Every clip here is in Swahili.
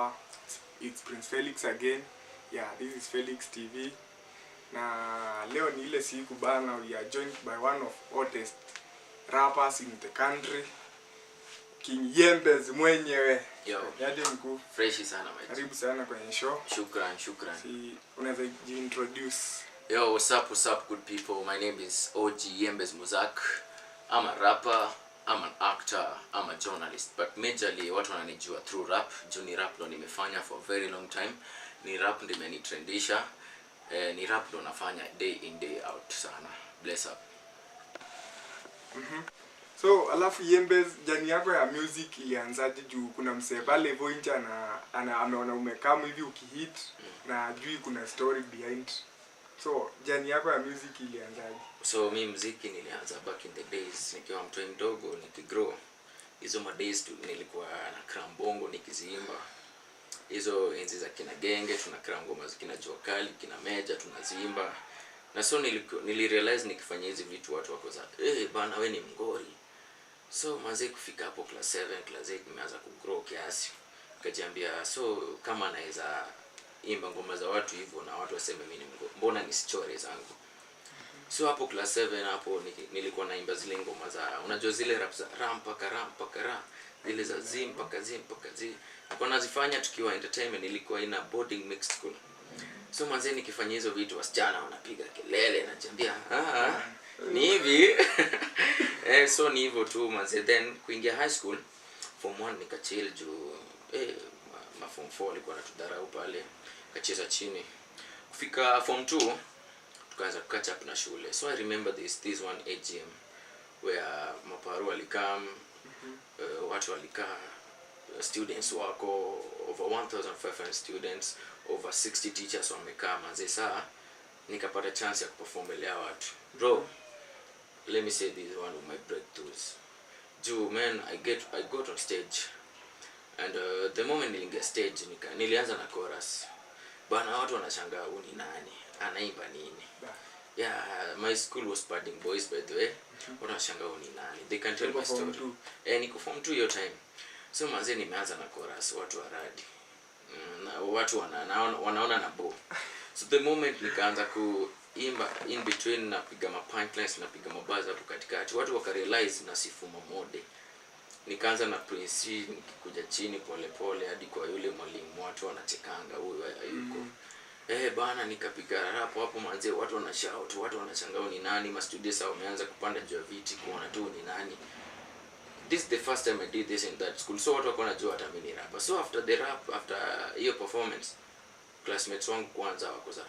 power. It's Prince Felix again. Yeah, this is Felix TV. Na leo ni ile siku bana, we are joined by one of hottest rappers in the country, King Yembez mwenyewe. Yo. Yaje mkuu. Fresh sana mate. Karibu sana kwenye show. Shukran. Si unaweza introduce? Yo, what's up good people? My name is OG Yembez Muzak. I'm a rapper, I'm an actor, I'm a journalist, but majorly watu wananijua through rap. Juni rap ndo nimefanya for a very long time. Ni rap ndo imenitrendisha. Ni rap ndo nafanya day in day out sana. Bless up. So, alafu Yembez, jani yako ya music ilianzaje? Juu kuna msee pale Voincha na ameona umekamu hivi ukihit na ajui kuna story behind. So, jani yako ya music ilianzaje? So mi muziki nilianza back in the days nikiwa mtu mdogo nikigrow. Hizo days tu nilikuwa na krambongo nikiziimba. Hizo enzi za kina Genge tunakra ngoma za kina Jua Kali, kina Meja tunaziimba. Na so nilirealize nikifanya hizi vitu watu wako za bana wewe ni mngori. So manze kufika hapo class 7 class 8 nimeanza kugrow kiasi. Nikajiambia so kama naweza imba ngoma za watu hivyo na watu waseme mimi ni mngori, mbona nisichore zangu? So hapo class 7 hapo nilikuwa naimba zile ngoma za unajua zile rap za rampaka ra zile za zimpaka zi. Kwa nazifanya tukiwa entertainment, ilikuwa ina boarding mixed school. So manze nikifanya hizo vitu wasichana wanapiga kelele na jambia ni hivi. So ni hivyo tu manze. Then kuingia high school form 1 nikachill juu form 4 walikuwa wanatudharau pale, kacheza chini. Kufika form 2 tukaanza catch up na shule. So I remember this one AGM where maparu walikam, watu walikaa, students wako over 1500 students, over 60 teachers wamekaa manze. Saa nikapata chance ya kuperform mbele ya watu. Bro, let me say this is one of my breakthroughs. Man, I got on stage and the moment nilingia stage nilianza na chorus. Bana watu wanashangaa huyu ni nani? Anaimba nini? Yeah, my school was Padding Boys by the way. Wanashangaa huyu ni nani? They can tell my story. Niko form 2 your time. So manze nimeanza na chorus, watu waradi. Watu wanaona na bo. So the moment nikaanza kuimba in between na piga punchlines na piga mabaza hapo katikati, watu wakarealize na sifuma mode. Nikaanza na Prince nikikuja chini pole hadi kwa yule mwalimu, watu wanachekanga huyu hayuko. Bana nikapiga rap hapo manze, watu wanashout, watu wanashangaa ni nani, ma students wameanza kupanda juu ya viti kuona tu ni nani. This is the first time I did this in that school. So watu wako wanajua hata mimi ni rapper. So after the rap, after hiyo performance, classmates wangu kwanza wako za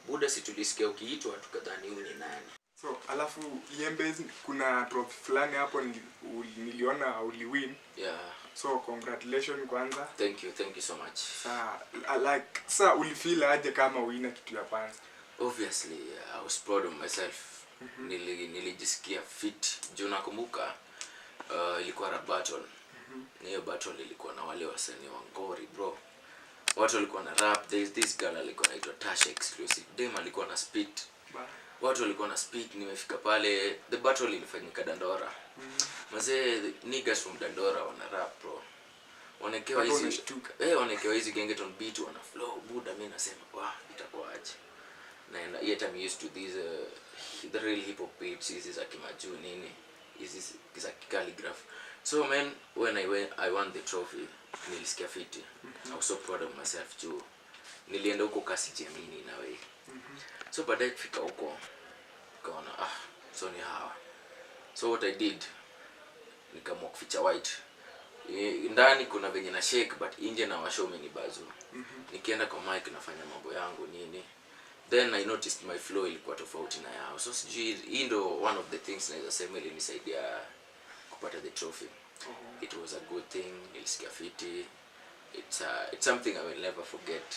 buda si tulisikia ukiitwa tukadhani huyu ni nani. So alafu Yembez, kuna trophy fulani hapo niliona uliwin. Yeah. So congratulations kwanza. Thank you so much. Sa ulifeel aje kama winner kitu ya kwanza? Obviously, I was proud of myself. Nilijisikia fit. Juu nakumbuka ilikuwa rap battle. Hiyo battle ilikuwa na wale wasanii wa ngori bro. Watu walikuwa na rap. There's this girl alikuwa anaitwa Tasha Exclusive. Dem alikuwa na spit. Watu walikuwa na speak. Nimefika pale, the battle ilifanyika Dandora. Mazee niggas from Dandora wana rap bro. Wanakewa hizi gengeton beat wana flow. Buda mimi nasema itakuwa aje. Na yet I'm used to these the real hip hop beats, hizi za kimaju nini, hizi za calligraph. So man, when I won the trophy, nilisikia fiti. I was so proud of myself too. Nilienda huko kasi jamini na wewe. So baadaye kufika huko kaona so ni hawa. So what I did, nikamwa kuficha white. Ndani kuna venye na shake but nje na washow mini bazu. Nikienda kwa mic nafanya mambo yangu nini. Then I noticed my flow ilikuwa tofauti na yao. So sijui hii ndo one of the things naweza sema ilinisaidia kupata the trophy. It was a good thing. Nilisikia fiti. It's something I will never forget.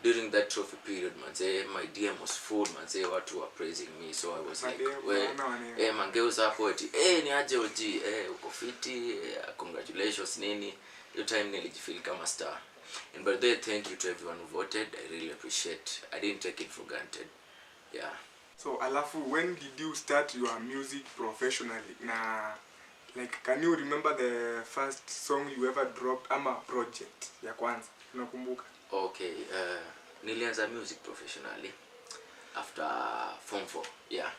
During that trophy period manze, my DM was full manze, watu were praising me. So I was like mangeuza hapo eti ni aje OG, uko fiti, congratulations nini. Your time nilijifeel kama star. And by the way, thank you to everyone who voted. I really appreciate. I didn't take it for granted. Yeah. So alafu, when did you start your music professionally? Na Like, can you remember the first song you ever dropped ama project ya kwanza? Unakumbuka? Okay, nilianza music professionally after form 4. Yeah.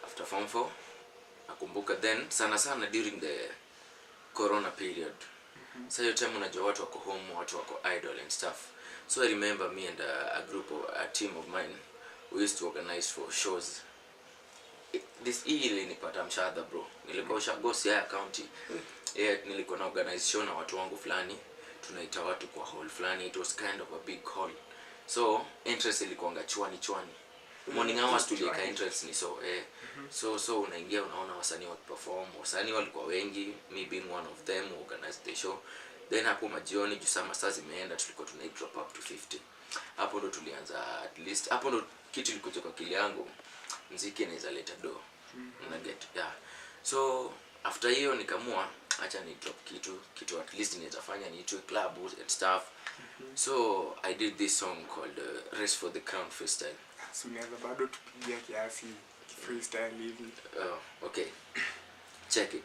After form 4. Nakumbuka then sana during the corona period. So hiyo time unajua watu wako home, watu wako idle and stuff. So I remember me and a team of mine, we used to organize for shows. This ilinipata mshahara bro. Nilikuwa ushago Siaya County. Nilikuwa na organize show na watu wangu fulani. Tunaita watu kwa hall fulani. It was kind of a big hall. So interest ilikuwa chwani. Morning hours tuliweka interest ni so unaingia unaona wasanii wakiperform. Wasanii walikuwa wengi, me being one of them, who organized the show. Then hapo majioni juu saa zimeenda tulikuwa tuna drop up to 50. Hapo ndo tulianza, at least hapo ndo kitu ilikuja kwa akili yangu, muziki inaweza leta do. Una get, yeah. So after hiyo nikamua acha ni drop kitu at least inaweza fanya niitwe club and stuff. So I did this song called Race for the Crown Freestyle. So unaweza bado tupigia kiasi freestyle hivi? Okay. Check it.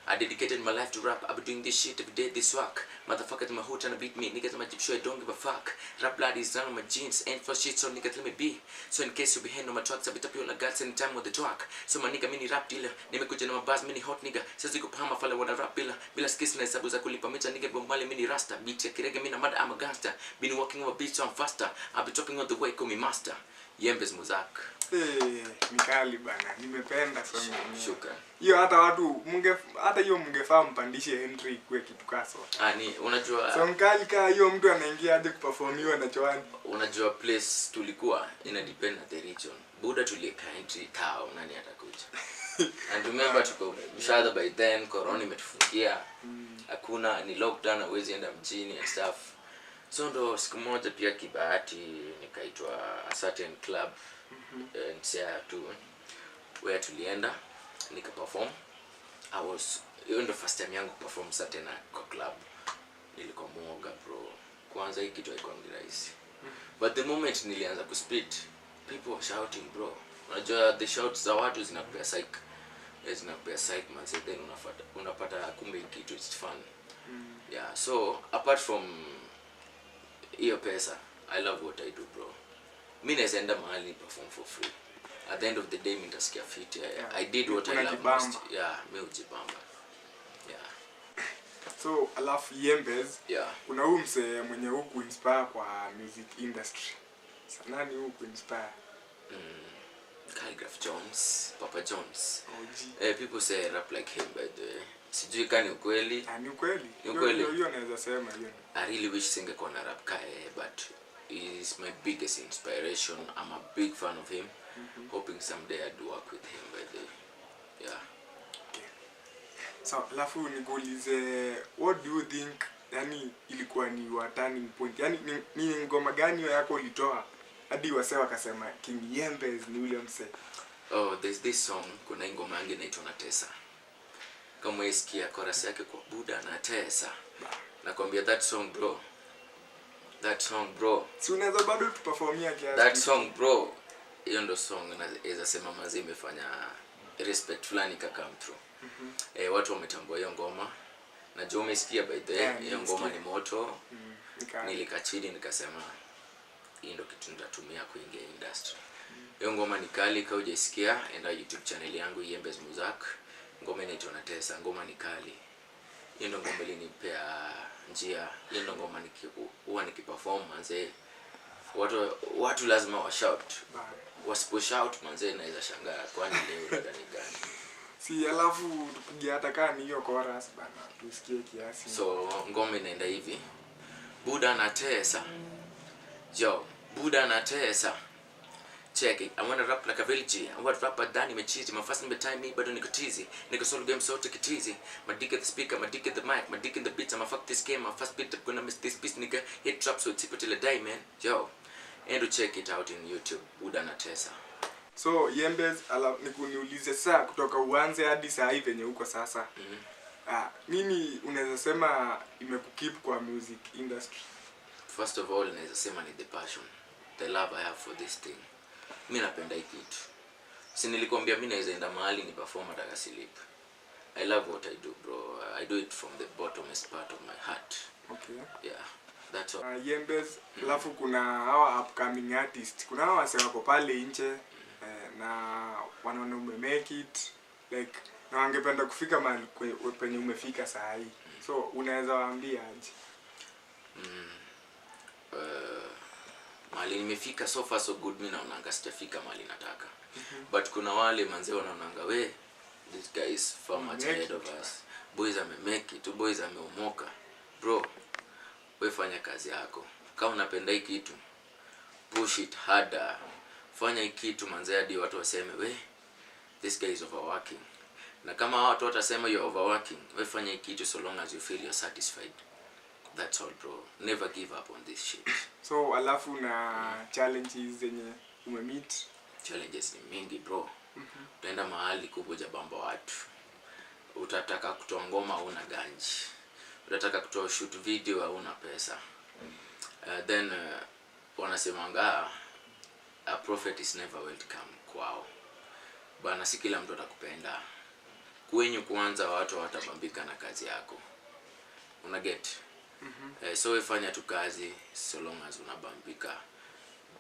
I dedicated my life to rap. I've been doing this shit every day, this work. Motherfuckers in my hood tryna beat me. Niggas in my jeep, sure I don't give a fuck. Rap blood is down on my jeans. Ain't for shit, so niggas let me be. So in case you be hand on my tracks, I beat up you on a guts anytime with the track. So my nigga mini rap dealer. Nimekuja na mabars mini hot nigga. Sasa ziko pahama fala wana rap bila skills na hesabu za kulipa mecha nigga bombale mini rasta. Beat ya kirege mina mada I'm a gangster. Been walking over beats so I'm faster. I'll be talking on the way, call me master. Yembez Muzak. Mikali bana, nimependa sana. Shukran. Hiyo hata hiyo mngefaa mpandishe entry kwa kitu kaso. Unajua so mkali hiyo mtu anaingia aje kuperformiwa na chwani. Unajua place tulikuwa ina depend na the region. Buda tulieka entry tao nani atakuja. And remember tuko mshahara by then, corona imetufungia. Hakuna ni lockdown, hauwezi enda mjini and stuff. So ndo siku moja pia kibahati nikaitwa a certain club in Siaya tu, where tulienda nika perform. Hiyo ndo first time yangu perform certain club. Nilikuwa muoga bro. Kwanza hii kitu haikuwa rahisi. But the moment nilianza kuspit, people were shouting bro. Unajua the shouts za watu zinakupea psych man, then unapata kumbe kitu it's fun. Yeah, so apart from hiyo pesa, I love what I do bro. Mimi naweza enda mahali perform for free. At the end of the day mimi nitasikia fit. I did what I love most. Yeah, mimi hujibamba. Yeah. So alafu Yembez, kuna huyu msee mwenye huku inspire kwa music industry. Nani huku inspire? Calligraph Jones, Papa Jones. People say rap like him by the way. Sijui kani ukweli. Ni ukweli. Hiyo naweza sema hiyo. I really wish singekuwa na rap kae, but he is my biggest inspiration. I'm a big fan of him. Hoping someday I'd work with him by the yeah. Okay. So alafu nikuulize, what do you think yani ilikuwa ni your turning point? Yani ni ngoma gani yako ulitoa hadi wasee wakasema King Yembez ni ule msee? There's this song, kuna ngoma yangu inaitwa Natesa. Kama usikia chorus yake kwa Buda Natesa. Nakwambia that song bro. Si unaweza bado tuperformia kiasi. That song bro. Hiyo ndo song naweza sema mazi imefanya respect fulani ka come through. Watu wametambua hiyo ngoma. Najua umesikia by the way, hiyo ngoma ni moto. Nilikaa chini nikasema hii ndo kitu nitatumia kuingia industry. Hiyo ngoma ni kali, kama hujasikia enda YouTube channel yangu Yembez Muzak. Ngoma inaitwa Natesa, ngoma ni kali. Hiyo ndo ngoma ilinipea njia. Hiyo ndo ngoma nikiperform manze. Watu lazima wa shout. Wasipo shout manze naweza shangaa kwani leo ndani gani. Si alafu tupige hata kama hiyo chorus bana tusikie kiasi. So ngoma inaenda hivi. Buda Natesa. Yo, Buda Natesa. Check it. I wanna rap like a village. I want rap dani mechizi. My first name time me bado niko teasy. Niko solo game so take it easy. My dick at the speaker, my dick at the mic, my dick in the beats. I'ma fuck this game. My first beat I'm gonna miss this piece nigga. Hit trap so tip it till I die man. Yo. And check it out in YouTube. Buda Natesa. So Yembez, nikuniulize sasa kutoka uanze hadi saa hivi venye uko sasa. Nini unaweza sema imekukeep kwa music industry? First of all, naweza sema ni the passion. The love I have for this thing. Mimi napenda hii kitu. Si nilikwambia mimi naweza enda mahali ni perform hata silip. I love what I do, bro. I do it from the bottomest part of my heart. Okay. Yeah, that's all. Yembes, alafu kuna hawa upcoming artist. Kuna hawa wase wako pale nje na wanaona make it like na wangependa kufika mahali penye umefika saa hii. So unaweza waambia aje? Mahali nimefika so far so good, mimi naonanga sijafika mahali nataka. But kuna wale manzee wanaonanga we, this guy is far much ahead of us. Boys amemake it, boys ameomoka. Bro, we fanya kazi yako. Kama unapenda hii kitu, push it harder. Fanya hii kitu manzee hadi watu waseme we, this guy is overworking. Na kama watu watasema you're overworking, we fanya hii kitu so long as you feel you're satisfied. That's all, bro. Never give up on this shit. So alafu na challenges zenye umemeet? Challenges ni mingi, bro. Utaenda mahali kuboja bamba watu. Utataka kutoa ngoma hauna ganji. Utataka kutoa shoot video hauna pesa. Then wanasemanga a prophet is never welcome kwao. Bana, si kila mtu atakupenda. Kwenyu kwanza watu watabambika na kazi yako. Una get? So ifanya tu kazi so long as unabambika.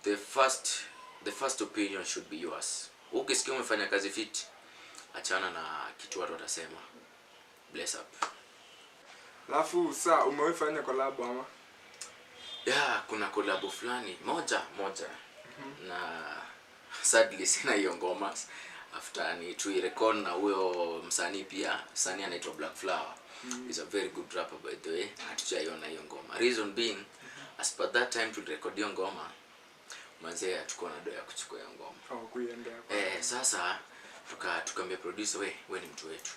The first opinion should be yours. Ukisikia umefanya kazi fit, achana na kitu watu watasema. Bless up. Alafu saa umewefanya collab ama? Yeah, kuna collab fulani moja. Na sadly sina hiyo ngoma after ni record na huyo msanii pia. Msanii anaitwa Black Flower. He's a very good rapper by the way. Hatujaiona hiyo ngoma. Reason being, as per that time to record hiyo ngoma, manzee hatukuwa na doa ya kuchukua hiyo ngoma. Kuiendea. Sasa tukamwambia producer, we ni mtu wetu.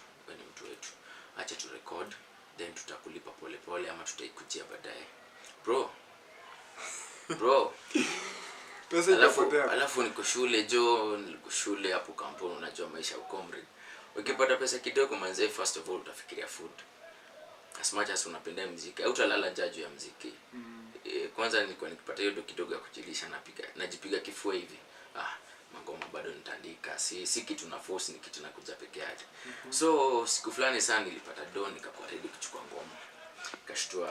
Acha tu record, then tutakulipa pole ama tutaikujia baadaye. Bro. Pesa itapotea. Alafu niko shule hapo kampuni, unajua maisha uko mri. Ukipata pesa kidogo manzee, first of all utafikiria food. As much as unapenda muziki, au utalala jaju ya muziki. Kwanza nilikuwa nikipata hiyo kidogo ya kujilisha najipiga kifua hivi. Mangoma bado nitaandika. Si kitu na force, ni kitu nakuja peke yake. So siku fulani sana nilipata nikakuwa ready kuchukua ngoma. Kashtua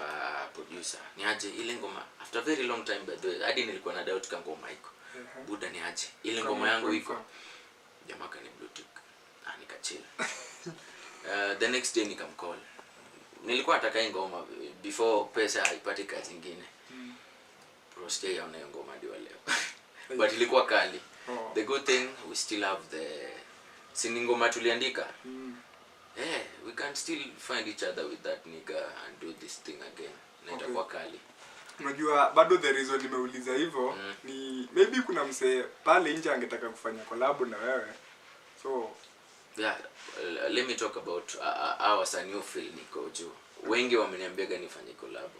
producer, ni aje ile ngoma after very long time by the way. Hadi nilikuwa na doubt kama ngoma iko. Buda, ni aje ile ngoma yangu iko. Jamaa kani bluetooth. Nikachill. The next day nikamcall. Nilikuwa nataka ngoma before pesa ipate kazi nyingine. Bro, stay on hiyo ngoma ndio leo. But ilikuwa kali. The good thing, we still have the ngoma tuliandika. We can still find each other with that nigga and do this thing again. Na itakuwa kali. Unajua bado the reason nimeuliza hivyo ni maybe kuna msee pale nje angetaka kufanya collab na wewe. So yeah, let me talk about our new film niko juu. Wengi wameniambia nifanye collab.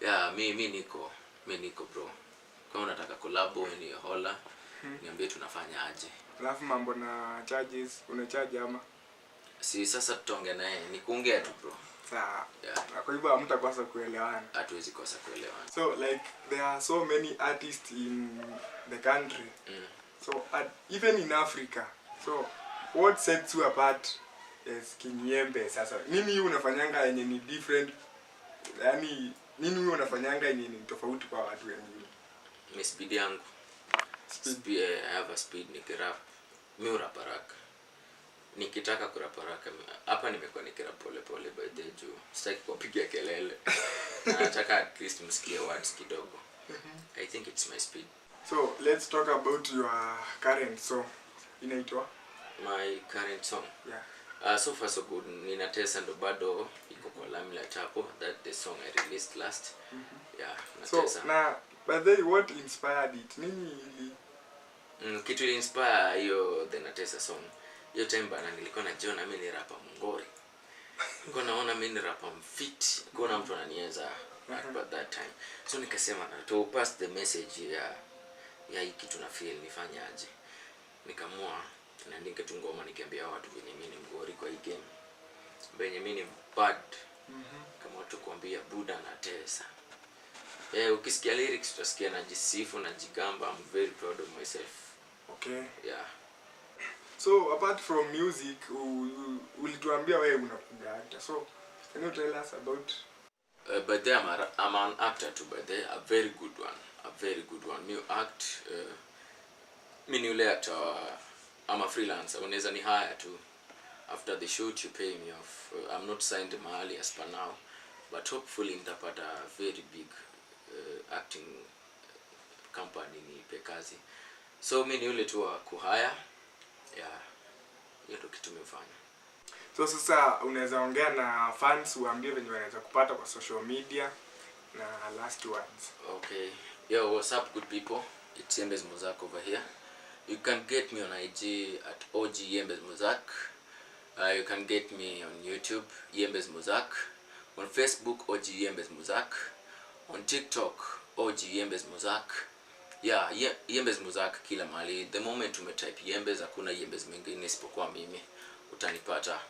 Yeah, mimi niko bro. Kama unataka collab ni hola, niambie tunafanya aje. Alafu mambo na charges, unacharge ama? Si sasa tutaongea naye, nikuongea tu bro. Sawa. Yeah. Kwa hivyo hamtakosa kuelewana. Hatuwezi kosa kuelewana. So like there are so many artists in the country. So even in Africa. So what sets you apart as Kinyembe sasa? Nini unafanyanga yenye ni different? Yaani nini unafanyanga yenye ni tofauti kwa watu wengine? Ni speed yangu. I have a speed nikirap. Mimi rap haraka. Nikitaka kurap haraka. Hapa nimekuwa nikirap pole by the juu. Sitaki kupiga kelele. Nataka at least msikie words kidogo. I think it's my speed. So let's talk about your current song. Inaitwa? My current song. Yeah. So far so good. Ninatesa ndo bado iko kwa Lamla Chapo. That the song I released last. Yeah, natesa. So na by the way, what inspired it? Nini ili kitu ili inspire hiyo the Natesa song. Hiyo time bana nilikuwa najiona mimi ni rapper mngori. Nilikuwa naona mimi ni rapper mfit. Kuna mtu ananiweza at that time. So nikasema na to pass the message ya hii kitu na feel nifanye aje. Nikamua naandika tu ngoma nikiambia watu venye mimi ni mngori kwa hii game. Venye mimi ni bad. Kama watu kuambia Buda Natesa. Ukisikia lyrics utasikia najisifu na jigamba. I'm very proud of myself. Okay. Yeah. So apart from music, ulituambia wewe unakuja actor. So can you tell us about but then I'm an actor too, but they a very good one. A very good one. Me act mimi ni yule actor, I'm a freelancer. Unaweza ni hire tu. After the shoot you pay me off. I'm not signed mahali as per now, but hopefully nitapata a very big acting company nipe kazi. So mimi ni yule tu wa kuhire. Yeah. Hiyo ndio kitu nimefanya. So sasa unaweza ongea na fans uambie venye wanaweza kupata kwa social media na last words. Okay. Yo, what's up good people? It's Yembez Muzak over here. You can get me on IG at OG Yembez Muzak. You can get me on YouTube Yembez Muzak. On Facebook OG Yembez Muzak. On TikTok OG Yembez Muzak. Yeah, Yembez Muzak kila mahali. The moment umetype Yembez hakuna Yembez mwingine isipokuwa mimi utanipata.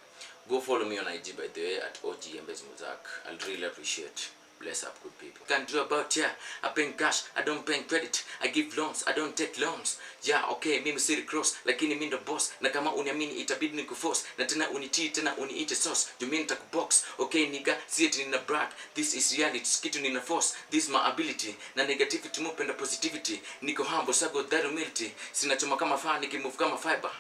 Go follow me on IG by the way at OG Yembez Muzak. I'll really appreciate. Bless up good people. Can't do about yeah. I pay cash, I don't pay credit. I give loans, I don't take loans. Yeah, okay, mimi siri cross, lakini mimi ndo boss. Na kama uniamini itabidi nikuforce. Na tena unitii tena uniite sauce. Juu mimi nitakubox. Okay nigga, see it nina brag. This is reality, kitu nina force. This is my ability. Na negativity mupenda positivity. Niko humble, so I got that humility. Sina choma kama fire, nikimove kama fiber.